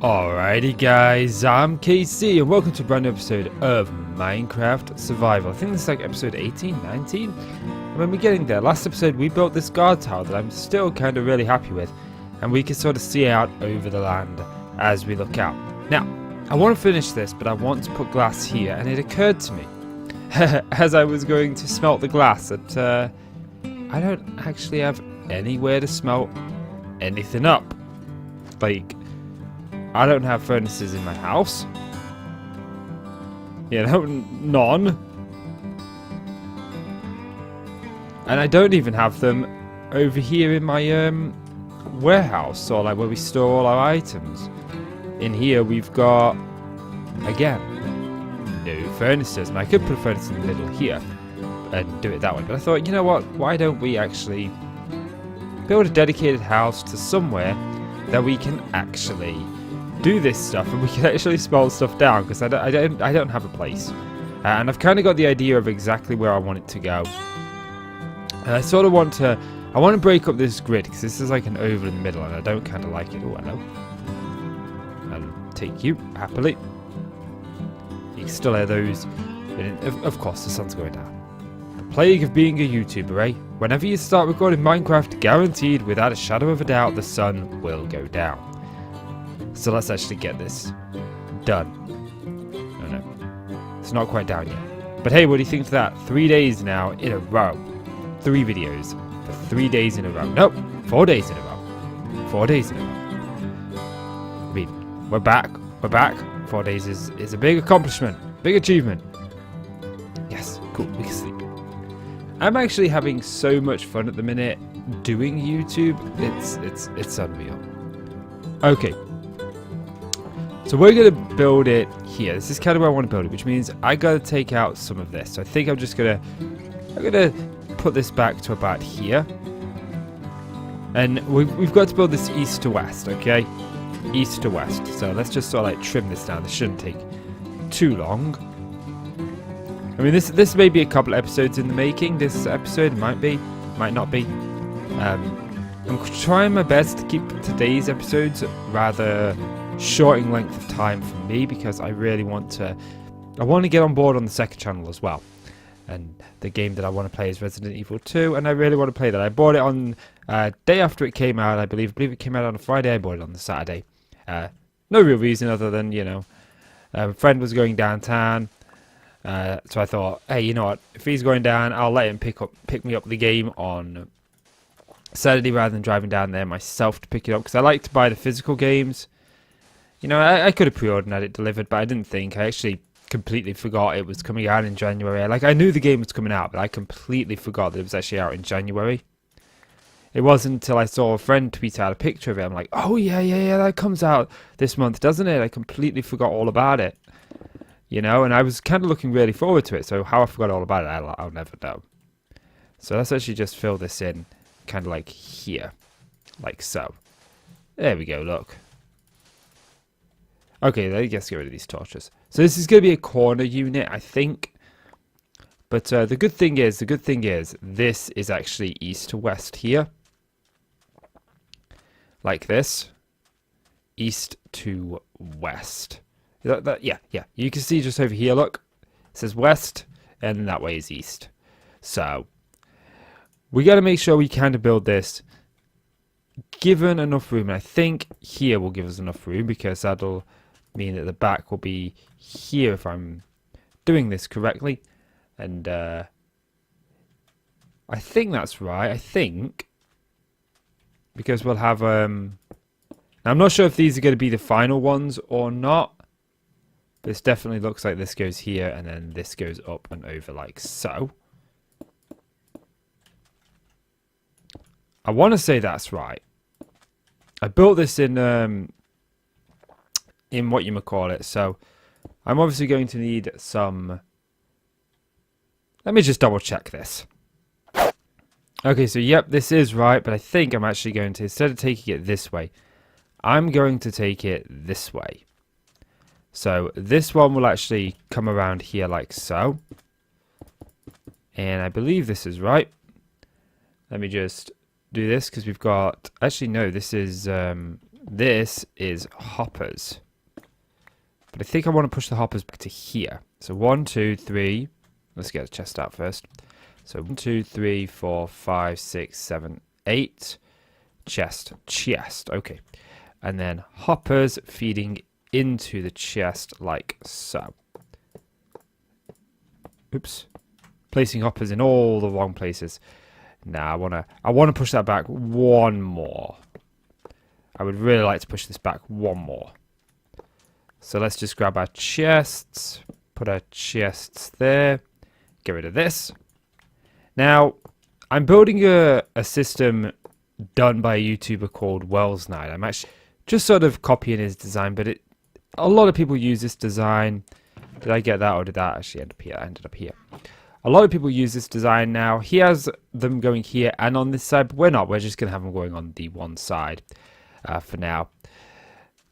Alrighty guys, I'm KC and welcome to a brand new episode of Minecraft Survival. I think this is like episode 18, 19? I remember getting there. Last episode we built this guard tower that I'm still kind of really happy with. And we can sort of see out over the land as we look out. Now, I want to finish this, but I want to put glass here. And it occurred to me, as I was going to smelt the glass, that I don't actually have anywhere to smelt anything up. Like, I don't have furnaces in my house. You know, none. And I don't even have them over here in my warehouse, or like where we store all our items. In here we've got, again, no furnaces. And I could put a furnace in the middle here and do it that way. But I thought, you know what? Why don't we actually build a dedicated house to somewhere that we can actually do this stuff, and we can actually smelt stuff down, because I don't have a place, and I've kind of got the idea of exactly where I want it to go. And I sort of want to break up this grid, because this is like an oval in the middle, and I don't kind of like it. Oh, hello. I'll take you happily. You can still hear those. Of course, the sun's going down. The plague of being a YouTuber, eh? Whenever you start recording Minecraft, guaranteed, without a shadow of a doubt, the sun will go down. So let's actually get this done. Oh no, it's not quite down yet. But hey, what do you think of that? 3 days now in a row. 3 videos for 3 days in a row. Nope, 4 days in a row. 4 days in a row. I mean, we're back. We're back. 4 days is a big accomplishment. Big achievement. Yes, cool, we can sleep. I'm actually having so much fun at the minute doing YouTube. It's unreal. Okay. So we're going to build it here. This is kind of where I want to build it, which means I got to take out some of this. So I think I'm going to put this back to about here. And we've got to build this east to west, okay? East to west. So let's just sort of like trim this down. This shouldn't take too long. I mean, this may be a couple episodes in the making. This episode might be, might not be. I'm trying my best to keep today's episodes rather short in length of time for me, because I really want to get on board on the second channel as well. And the game that I want to play is Resident Evil 2, and I really want to play that. I bought it on day after it came out. I believe it came out on a Friday. I bought it on the Saturday. No real reason other than, you know, a friend was going downtown, so I thought, hey, you know what, if he's going down, I'll let him pick me up the game on Saturday rather than driving down there myself to pick it up, because I like to buy the physical games. You know, I could have pre-ordered and had it delivered, but I didn't think. I actually completely forgot it was coming out in January. Like, I knew the game was coming out, but I completely forgot that it was actually out in January. It wasn't until I saw a friend tweet out a picture of it. I'm like, oh, yeah, that comes out this month, doesn't it? I completely forgot all about it. You know, and I was kind of looking really forward to it. So how I forgot all about it, I'll never know. So let's actually just fill this in kind of like here. Like so. There we go, look. Okay, let's get rid of these torches. So this is going to be a corner unit, I think. But the good thing is, this is actually east to west here. Like this. East to west. Yeah. You can see just over here, look. It says west, and that way is east. So, we got to make sure we kind of build this given enough room. And I think here will give us enough room, because that'll mean that the back will be here if I'm doing this correctly. And I think that's right. I think, because we'll have now I'm not sure if these are going to be the final ones or not, but this definitely looks like this goes here and then this goes up and over like so. I want to say that's right. I built this in what you might call it, so I'm obviously going to need some. Let me just double check this. Okay, so yep, this is right, but I think I'm actually going to, instead of taking it this way, I'm going to take it this way. So this one will actually come around here like so. And I believe this is right. Let me just do this, because we've got, actually no, this is this is hoppers. But I think I want to push the hoppers back to here. So 1, 2, 3. Let's get the chest out first. So 1, 2, 3, 4, 5, 6, 7, 8. Chest. Okay. And then hoppers feeding into the chest like so. Oops. Placing hoppers in all the wrong places. Now I wanna push that back one more. I would really like to push this back one more. So let's just grab our chests, put our chests there, get rid of this. Now, I'm building a system done by a YouTuber called Wells Knight. I'm actually just sort of copying his design, but a lot of people use this design. Did I get that, or did that actually end up here? I ended up here. A lot of people use this design now. He has them going here and on this side, but we're not. We're just going to have them going on the one side for now.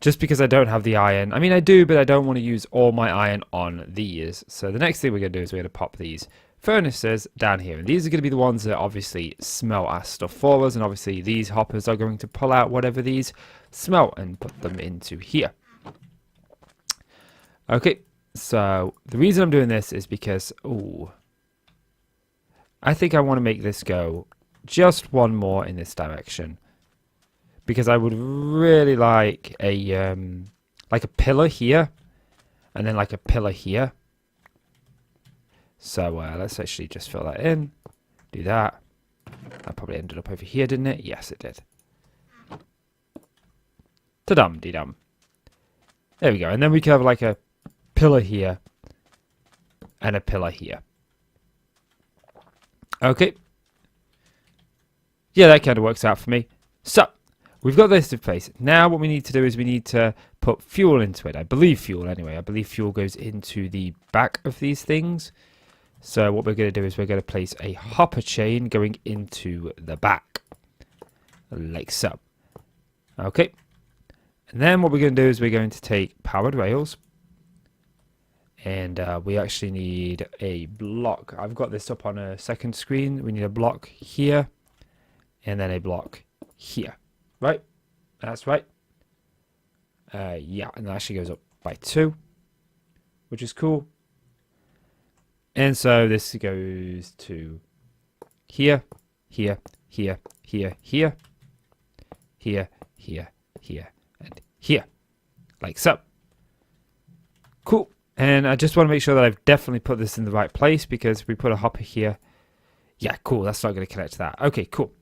Just because I don't have the iron. I mean, I do, but I don't want to use all my iron on these. So the next thing we're going to do is we're going to pop these furnaces down here. And these are going to be the ones that obviously smelt our stuff for us. And obviously these hoppers are going to pull out whatever these smelt and put them into here. Okay, so the reason I'm doing this is because, I think I want to make this go just one more in this direction. Because I would really like a pillar here. And then like a pillar here. So let's actually just fill that in. Do that. That probably ended up over here, didn't it? Yes, it did. Ta-dum-dee-dum. There we go. And then we can have like a pillar here. And a pillar here. Okay. Yeah, that kind of works out for me. So, we've got this in place. Now what we need to do is we need to put fuel into it. I believe fuel anyway. I believe fuel goes into the back of these things. So what we're going to do is we're going to place a hopper chain going into the back. Like so. Okay. And then what we're going to do is we're going to take powered rails. And we actually need a block. I've got this up on a second screen. We need a block here. And then a block here. Right? That's right. Yeah, and that actually goes up by 2. Which is cool. And so this goes to here, here, here, here, here, here, here, here, and here. Like so. Cool. And I just want to make sure that I've definitely put this in the right place, because if we put a hopper here, yeah, cool, that's not going to connect to that. Okay, cool.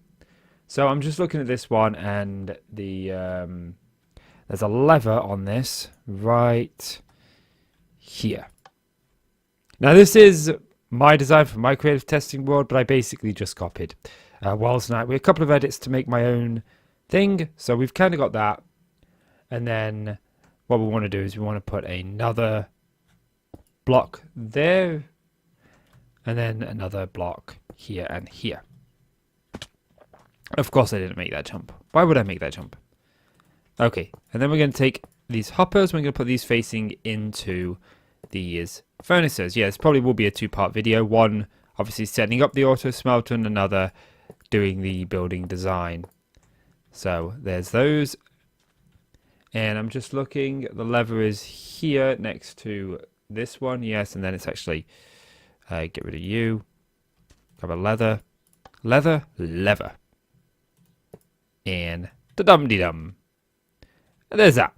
So I'm just looking at this one, and the there's a lever on this right here. Now this is my design for my creative testing world, but I basically just copied Wells Knight with a couple of edits to make my own thing. So we've kind of got that. And then what we want to do is we want to put another block there, and then another block here and here. Of course I didn't make that jump. Why would I make that jump? Okay, and then we're going to take these hoppers, we're going to put these facing into these furnaces. Yeah, this probably will be a 2-part video. One, obviously setting up the auto smelter, and another doing the building design. So there's those. And I'm just looking, the lever is here next to this one. Yes, and then it's actually, get rid of you. Grab a lever. And da-dum-dee-dum. And there's that.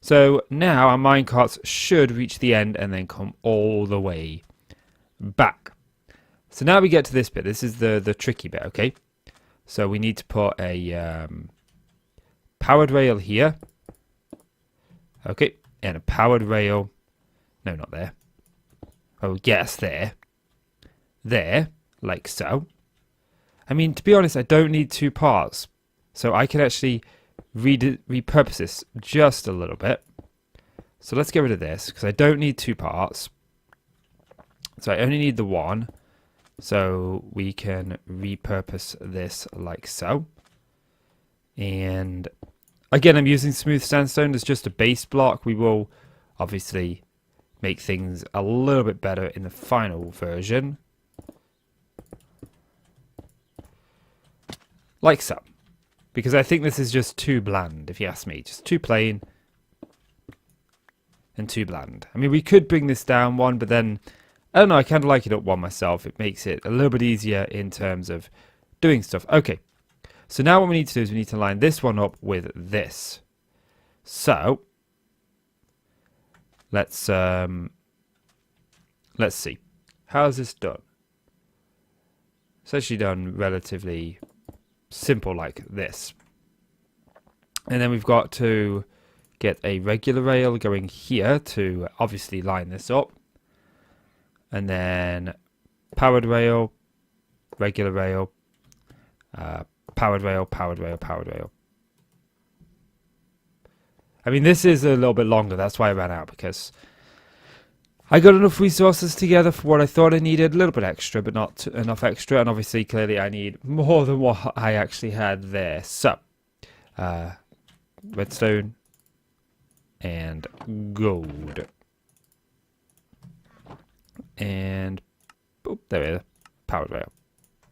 So now our minecarts should reach the end and then come all the way back. So now we get to this bit. This is the tricky bit, okay? So we need to put a powered rail here. Okay, and a powered rail. No, not there. Oh, yes, there. There, like so. I mean, to be honest, I don't need 2 parts. So I can actually repurpose this just a little bit. So let's get rid of this, because I don't need 2 parts. So I only need the one. So we can repurpose this like so. And again, I'm using smooth sandstone as just a base block. We will obviously make things a little bit better in the final version. Like so. Because I think this is just too bland, if you ask me. Just too plain and too bland. I mean, we could bring this down one, but then, I don't know, I kind of like it up one myself. It makes it a little bit easier in terms of doing stuff. Okay, so now what we need to do is we need to line this one up with this. So, let's see. How's this done? It's actually done relatively simple like this. And then we've got to get a regular rail going here to obviously line this up. And then powered rail, regular rail, powered rail, powered rail, powered rail. I mean, this is a little bit longer. That's why I ran out, because I got enough resources together for what I thought I needed. A little bit extra, but not enough extra. And obviously, clearly, I need more than what I actually had there. So, redstone and gold. And, oh, there we go. Powered rail.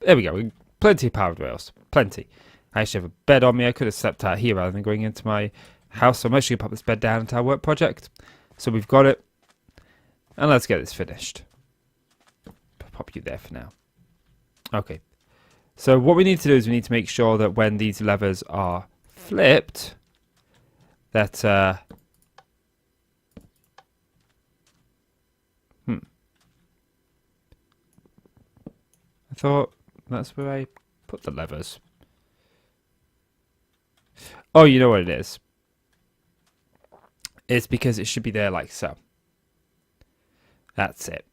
There we go. Plenty of powered rails. Plenty. I actually have a bed on me. I could have slept out here rather than going into my house. So I'm actually going to pop this bed down into our work project. So we've got it. And let's get this finished. Pop you there for now. Okay. So what we need to do is we need to make sure that when these levers are flipped, that I thought that's where I put the levers. Oh, you know what it is. It's because it should be there like so. That's it.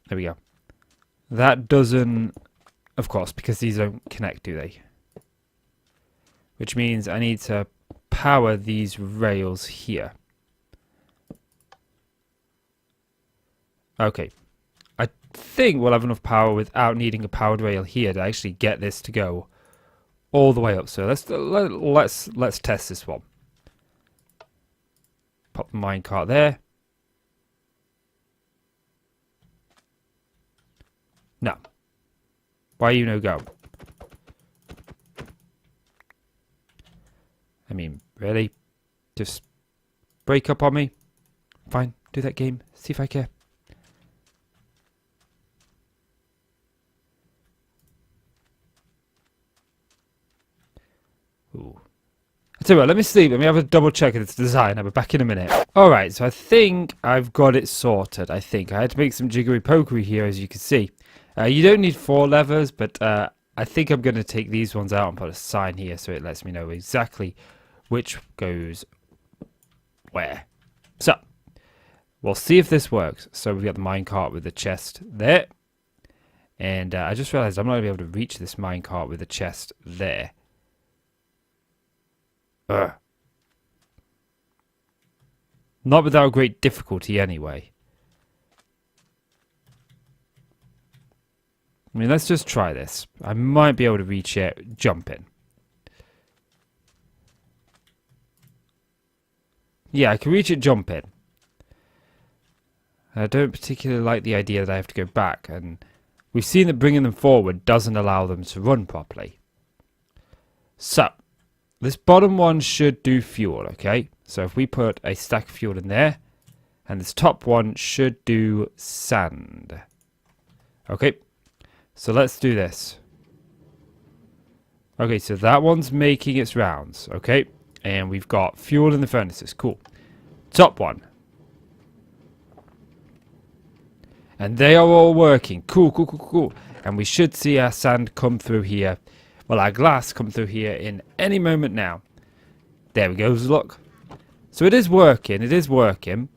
There we go. That doesn't, of course, because these don't connect, do they? Which means I need to power these rails here. Okay. I think we'll have enough power without needing a powered rail here to actually get this to go all the way up. So let's test this one. Pop the minecart there. No. Why you no go? I mean, really? Just break up on me? Fine, do that game. See if I care. Ooh. I tell you what, let me sleep. Let me have a double check of its design. I'll be back in a minute. Alright, so I think I've got it sorted. I had to make some jiggery pokery here, as you can see. You don't need 4 levers, but I think I'm going to take these ones out and put a sign here so it lets me know exactly which goes where. So, we'll see if this works. So we've got the minecart with the chest there. And I just realized I'm not going to be able to reach this minecart with the chest there. Not without great difficulty anyway. I mean, let's just try this. I might be able to reach it jumping. Yeah, I can reach it jumping. I don't particularly like the idea that I have to go back, and we've seen that bringing them forward doesn't allow them to run properly. So, this bottom one should do fuel, okay? So if we put a stack of fuel in there, and this top one should do sand. Okay, so let's do this. Okay, so that one's making its rounds, okay? And we've got fuel in the furnaces, cool. Top one. And they are all working, cool, cool, cool, cool. And we should see our sand come through here. Well, our glass come through here in any moment now. There we go, look. So it is working,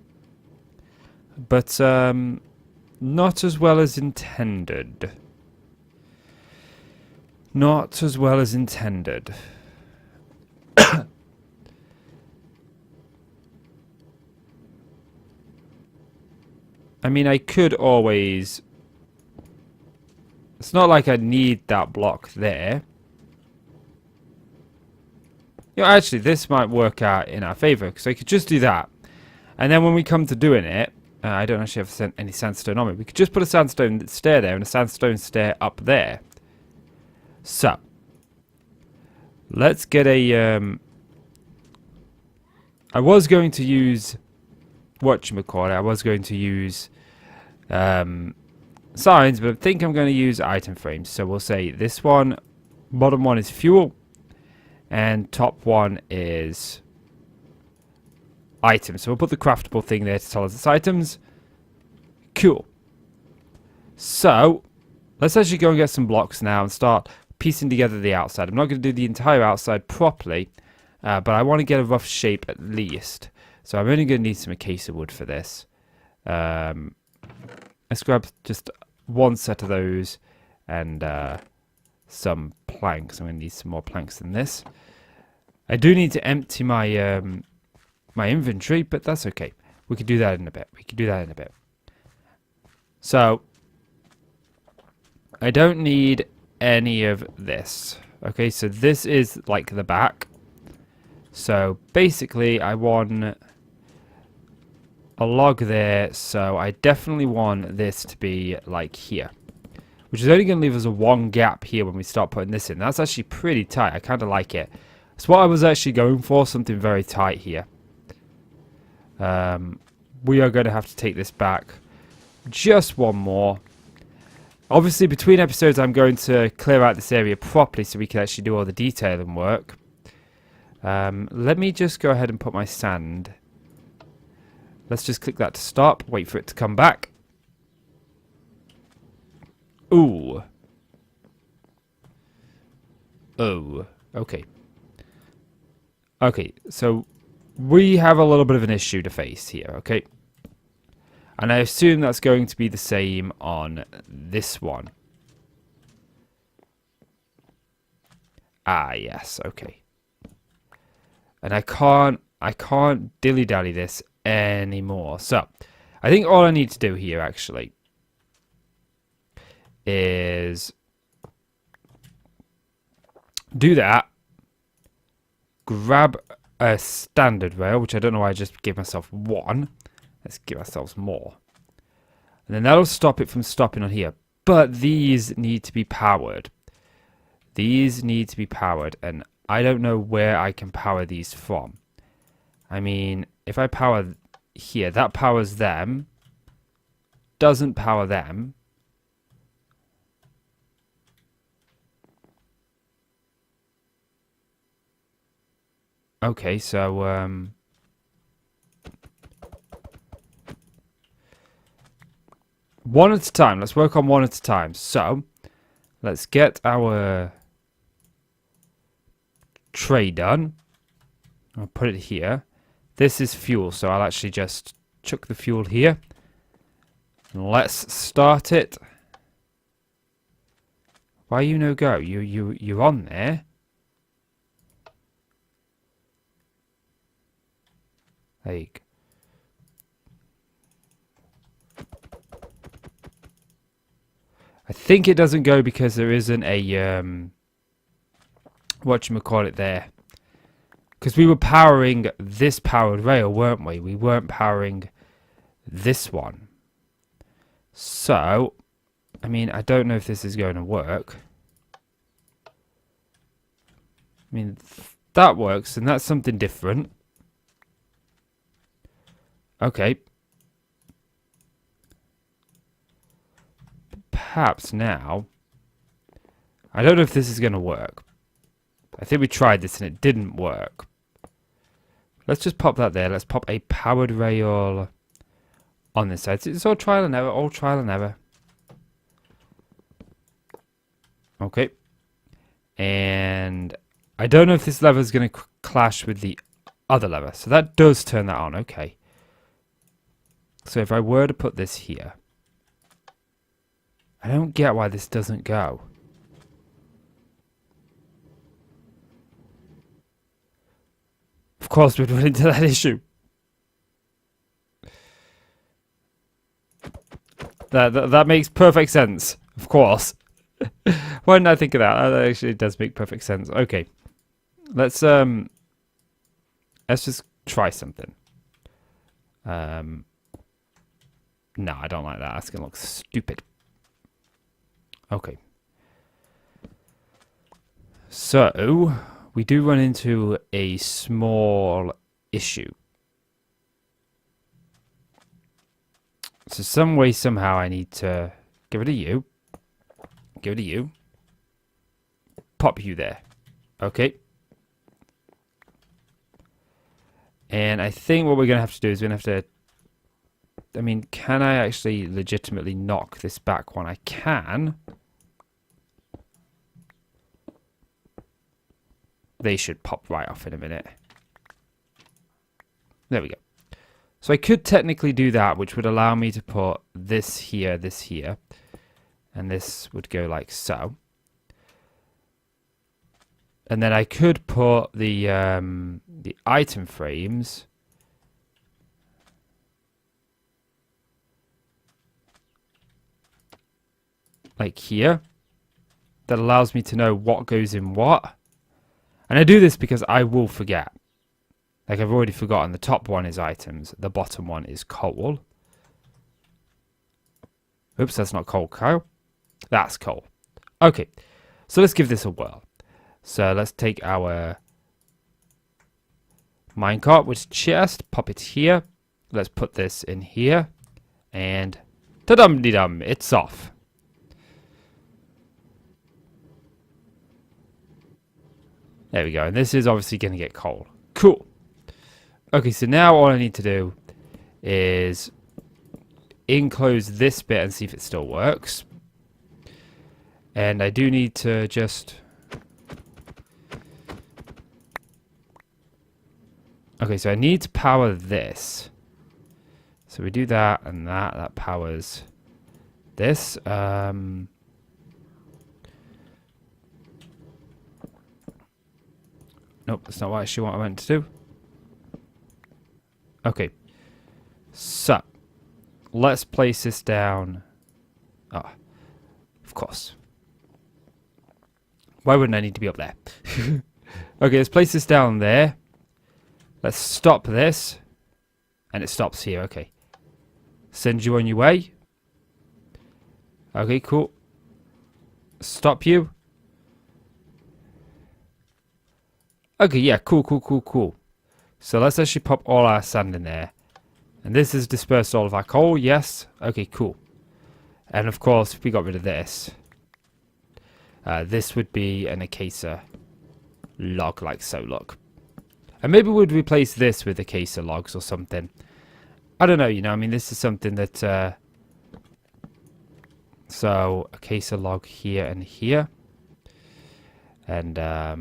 but not as well as intended. Not as well as intended. I mean, I could always... It's not like I need that block there. You know, actually, this might work out in our favor, because I could just do that. And then when we come to doing it, I don't actually have any sandstone on me. We could just put a sandstone stair there and a sandstone stair up there. So, let's get a... I was going to use... whatchamacallit, I was going to use... signs, but I think I'm going to use item frames. So we'll say this one, bottom one is fuel, and top one is items. So we'll put the craftable thing there to tell us it's items. Cool. So let's actually go and get some blocks now and start piecing together the outside. I'm not going to do the entire outside properly, but I want to get a rough shape at least. So I'm only going to need some acacia wood for this. Let's grab just one set of those and some planks. I'm going to need some more planks than this. I do need to empty my my inventory, but that's okay. We could do that in a bit. So I don't need any of this. Okay, so this is like the back. So basically I want a log there, so I definitely want this to be like here, which is only going to leave us a one gap here when we start putting this in. That's actually pretty tight. I kind of like it. It's what I was actually going for, something very tight here. We are going to have to take this back just one more. Obviously, between episodes, I'm going to clear out this area properly so we can actually do all the detailing work. Let me just go ahead and put my sand. Let's just click that to stop. Wait for it to come back. Ooh. Oh. Okay. Okay, so we have a little bit of an issue to face here, okay? And I assume that's going to be the same on this one. Ah, yes, okay. And I can't dilly-dally this anymore. So, I think all I need to do here, actually, is do that, grab a standard rail, which I don't know why I just gave myself one. Let's give ourselves more. And then that'll stop it from stopping on here. But these need to be powered. These need to be powered, and I don't know where I can power these from. I mean, if I power here, that powers them. Doesn't power them. Okay, so one at a time. Let's work on one at a time. So let's get our tray done. I'll put it here. This is fuel, so I'll actually just chuck the fuel here. And let's start it. Why you no go? You're on there. There you go. I think it doesn't go because there isn't a whatchamacallit there. Because we were powering this powered rail, weren't we? We weren't powering this one. So, I mean, I don't know if this is going to work. I mean, that works, and that's something different. Okay. Perhaps now. I don't know if this is going to work. I think we tried this and it didn't work. Let's just pop that there. Let's pop a powered rail on this side. It's all trial and error. All trial and error. Okay. And I don't know if this lever is going to clash with the other lever. So that does turn that on. Okay. So if I were to put this here, I don't get why this doesn't go. Of course we'd run into that issue. That makes perfect sense. Of course. Why didn't I think of that? That actually does make perfect sense. Okay. Let's just try something. No, I don't like that. That's going to look stupid. Okay. So, we do run into a small issue. So some way, somehow, I need to get rid of you. Get rid of you. Pop you there. Okay. And I think what we're going to have to do is we're going to have to... I mean, can I actually legitimately knock this back when I can? They should pop right off in a minute. There we go. So I could technically do that, which would allow me to put this here, and this would go like so. And then I could put the item frames like here. That allows me to know what goes in what. And I do this because I will forget. Like, I've already forgotten. The top one is items. The bottom one is coal. Oops, that's not coal, Kyle. That's coal. Okay, so let's give this a whirl. So let's take our minecart with chest, pop it here. Let's put this in here. And ta-dum-de-dum, it's off. There we go. And this is obviously going to get coal. Cool. Okay, so now all I need to do is enclose this bit and see if it still works. And I do need to just... Okay, so I need to power this. So we do that and that. That powers this. Nope, that's not actually what I meant to do. Okay. So, let's place this down. Ah, of course. Why wouldn't I need to be up there? Okay, let's place this down there. Let's stop this. And it stops here, okay. Send you on your way. Okay, cool. Stop you. Okay, yeah, cool. So let's actually pop all our sand in there. And this has dispersed all of our coal, yes. Okay, cool. And of course, if we got rid of this, this would be an acacia log, like so, look. And maybe we'd replace this with acacia logs or something. I don't know, you know, I mean, this is something that... so, acacia log here and here. And, I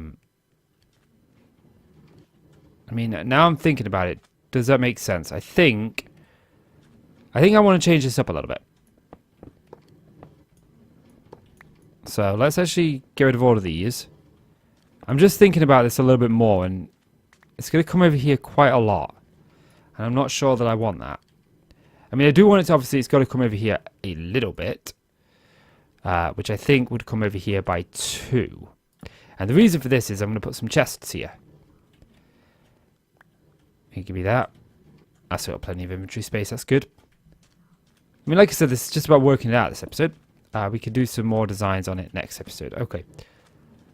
mean, now I'm thinking about it. Does that make sense? I think I want to change this up a little bit. So let's actually get rid of all of these. I'm just thinking about this a little bit more, and it's going to come over here quite a lot. And I'm not sure that I want that. I mean, I do want it to, obviously, it's got to come over here a little bit. Which I think would come over here by 2. And the reason for this is I'm going to put some chests here. Give me that. I still got plenty of inventory space. That's good. I mean, like I said, this is just about working it out this episode. We can do some more designs on it next episode. Okay.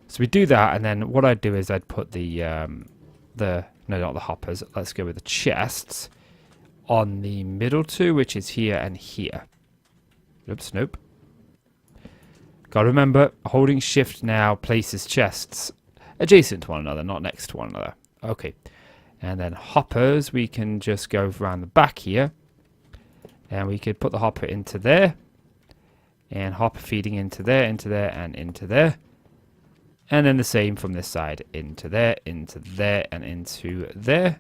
So we do that, and then what I'd do is I'd put no, not the hoppers. Let's go with the chests on the middle 2, which is here and here. Oops, nope. Gotta remember, holding shift now places chests adjacent to one another, not next to one another. Okay. And then hoppers, we can just go around the back here. And we could put the hopper into there. And hopper feeding into there, and into there. And then the same from this side. Into there, and into there.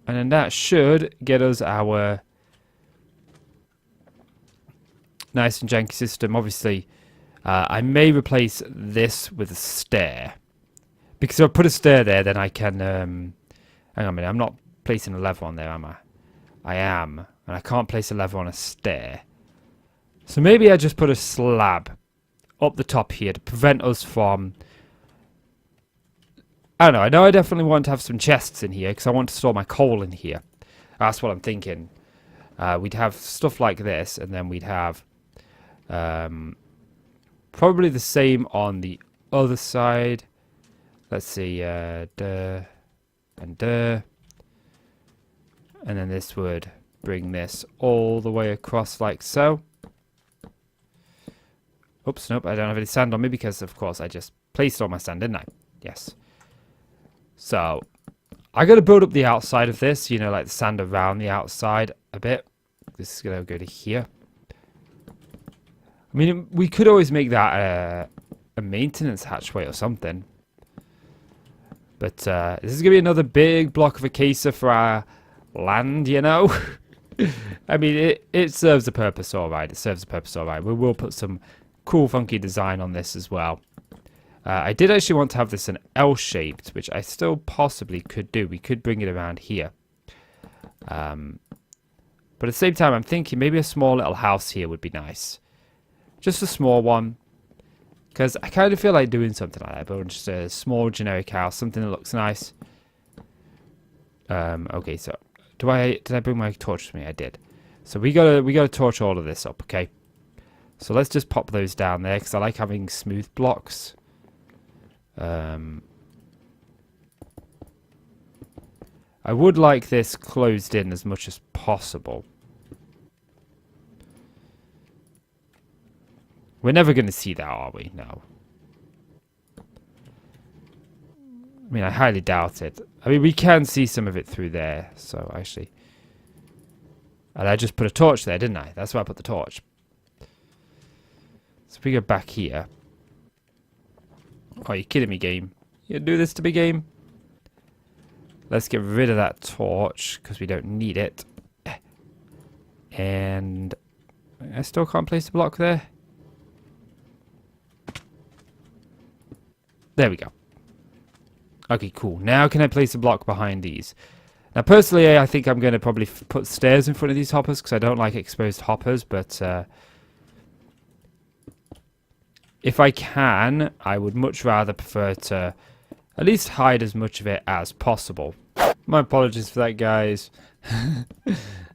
And then that should get us our nice and janky system. Obviously, I may replace this with a stair. Because if I put a stair there, then I can... hang on a minute, I'm not placing a lever on there, am I? I am. And I can't place a lever on a stair. So maybe I just put a slab up the top here to prevent us from... I don't know, I know I definitely want to have some chests in here, because I want to store my coal in here. That's what I'm thinking. We'd have stuff like this, and then we'd have probably the same on the other side. Let's see, duh, and duh. And then this would bring this all the way across like so. Oops, nope, I don't have any sand on me because, of course, I just placed all my sand, didn't I? Yes. So, I got to build up the outside of this, you know, like the sand around the outside a bit. This is going to go to here. I mean, we could always make that a maintenance hatchway or something. But this is going to be another big block of acacia for our land, you know? I mean, it serves a purpose all right. It serves a purpose all right. We will put some cool, funky design on this as well. I did actually want to have this an L-shaped, which I still possibly could do. We could bring it around here. But at the same time, I'm thinking maybe a small little house here would be nice. Just a small one. Because I kind of feel like doing something like that. But just a small generic house. Something that looks nice. Okay, so did I bring my torch with me? I did. So we gotta torch all of this up, okay? So let's just pop those down there because I like having smooth blocks. I would like this closed in as much as possible. We're never going to see that, are we? No. I mean, I highly doubt it. I mean, we can see some of it through there. So, actually. And I just put a torch there, didn't I? That's why I put the torch. So, if we go back here. Oh, you're kidding me, game. You do this to me, game? Let's get rid of that torch, because we don't need it. And I still can't place the block there. There we go. Okay, cool. Now can I place a block behind these? Now, personally, I think I'm going to probably put stairs in front of these hoppers, because I don't like exposed hoppers, but if I can, I would much rather prefer to at least hide as much of it as possible. My apologies for that, guys.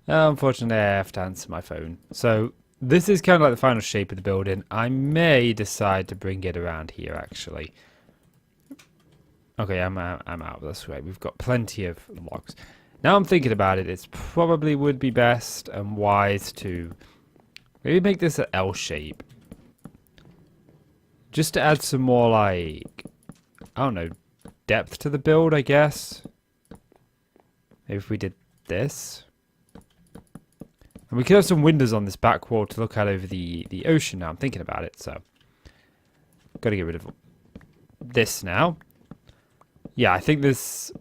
Unfortunately, I have to answer my phone. So, this is kind of like the final shape of the building. I may decide to bring it around here, actually. Okay, I'm out. That's great. We've got plenty of logs. Now I'm thinking about it, it's probably would be best and wise to maybe make this an L shape. Just to add some more, like, I don't know, depth to the build, I guess. Maybe if we did this. And we could have some windows on this back wall to look out over the ocean now. I'm thinking about it, so. Got to get rid of this now. Yeah, I think this...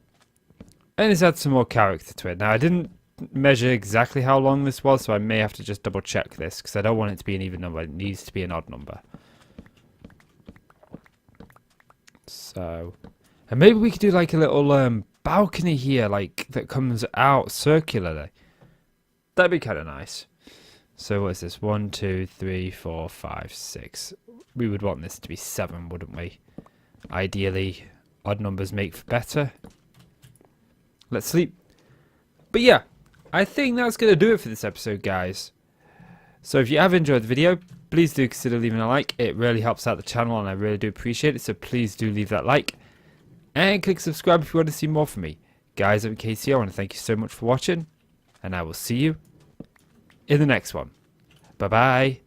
And this adds some more character to it. Now, I didn't measure exactly how long this was, so I may have to just double check this, because I don't want it to be an even number. It needs to be an odd number. So... And maybe we could do like a little balcony here, like, that comes out circularly. That'd be kind of nice. So what is this? 1, 2, 3, 4, 5, 6. We would want this to be 7, wouldn't we? Ideally, odd numbers make for better. Let's sleep. But yeah, I think that's going to do it for this episode, guys. So if you have enjoyed the video, please do consider leaving a like. It really helps out the channel and I really do appreciate it. So please do leave that like. And click subscribe if you want to see more from me. Guys, I'm KC. I want to thank you so much for watching. And I will see you in the next one. Bye-bye.